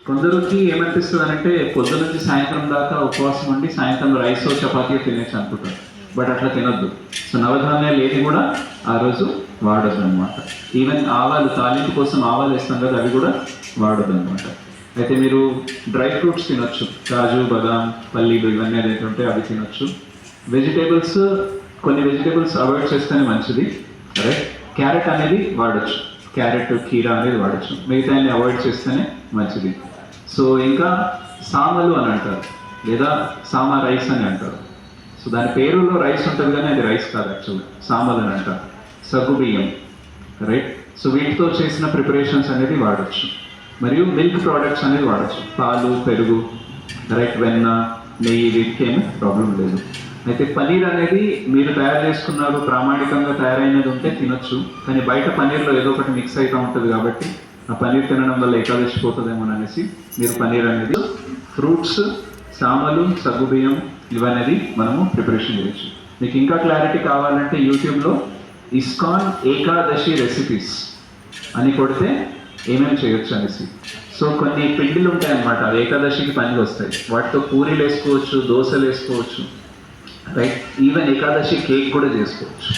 కొందరికి ఏమనిపిస్తుంది అంటే పొద్దు నుంచి సాయంత్రం దాకా ఉపవాసం ఉండి సాయంత్రం రైస్ చపాతీ తినేసి అనుకుంటారు. బట్ అట్లా తినొద్దు. సో నవధాన్యాలు ఏది కూడా ఆ రోజు వాడొద్దు అనమాట. ఈవెన్ ఆవాలు, తాలింపు కోసం ఆవాలు వేస్తాం కదా, అవి కూడా వాడొద్దు అనమాట. అయితే మీరు డ్రై ఫ్రూట్స్ తినొచ్చు, కాజు, బదాం, పల్లీలు ఇవన్నీ ఏదైతే ఉంటే అవి తినొచ్చు. వెజిటేబుల్స్, కొన్ని వెజిటేబుల్స్ అవాయిడ్ చేస్తేనే మంచిది. రైట్, క్యారెట్ అనేది వాడచ్చు, క్యారెట్, కీరా అనేది వాడచ్చు, మిగతా అవాయిడ్ చేస్తేనే మంచిది. సో ఇంకా సామలు అని అంటారు, లేదా సామా రైస్ అని అంటారు. సో దాని పేరులో రైస్ ఉంటుంది కానీ అది రైస్ కాదు, యాక్చువల్గా సామలు అని అంటారు. సగ్గు బియ్యం, రైట్. సో వీటితో చేసిన ప్రిపరేషన్స్ అనేది వాడచ్చు. మరియు మిల్క్ ప్రోడక్ట్స్ అనేది వాడచ్చు, పాలు, పెరుగు, రైట్, వెన్న, నెయ్యి, వీటికి ఏమి ప్రాబ్లం లేదు. అయితే పనీర్ అనేది మీరు తయారు చేసుకున్నారు, ప్రామాణికంగా తయారైనది ఉంటే తినొచ్చు. కానీ బయట పనీర్లో ఏదో ఒకటి మిక్స్ అవుతూ ఉంటుంది కాబట్టి ఆ పనీర్ తినడం వల్ల ఏకాదశి పోతుందేమో అనేసి మీరు పనీర్ అనేది, ఫ్రూట్స్, సామలు, సగ్గుబియ్యం ఇవనేది మనము ప్రిపరేషన్ చేయొచ్చు. మీకు ఇంకా క్లారిటీ కావాలంటే యూట్యూబ్లో ఇస్కాన్ ఏకాదశి రెసిపీస్ అని కొడితే ఏమేమి చేయొచ్చు అనేసి. సో కొన్ని పిండిలు ఉంటాయన్నమాట, అవి ఏకాదశికి పనికి వస్తాయి. వాటితో పూరీలు వేసుకోవచ్చు, దోశలు వేసుకోవచ్చు, రైట్. ఈవెన్ ఏకాదశి కేక్ కూడా చేసుకోవచ్చు.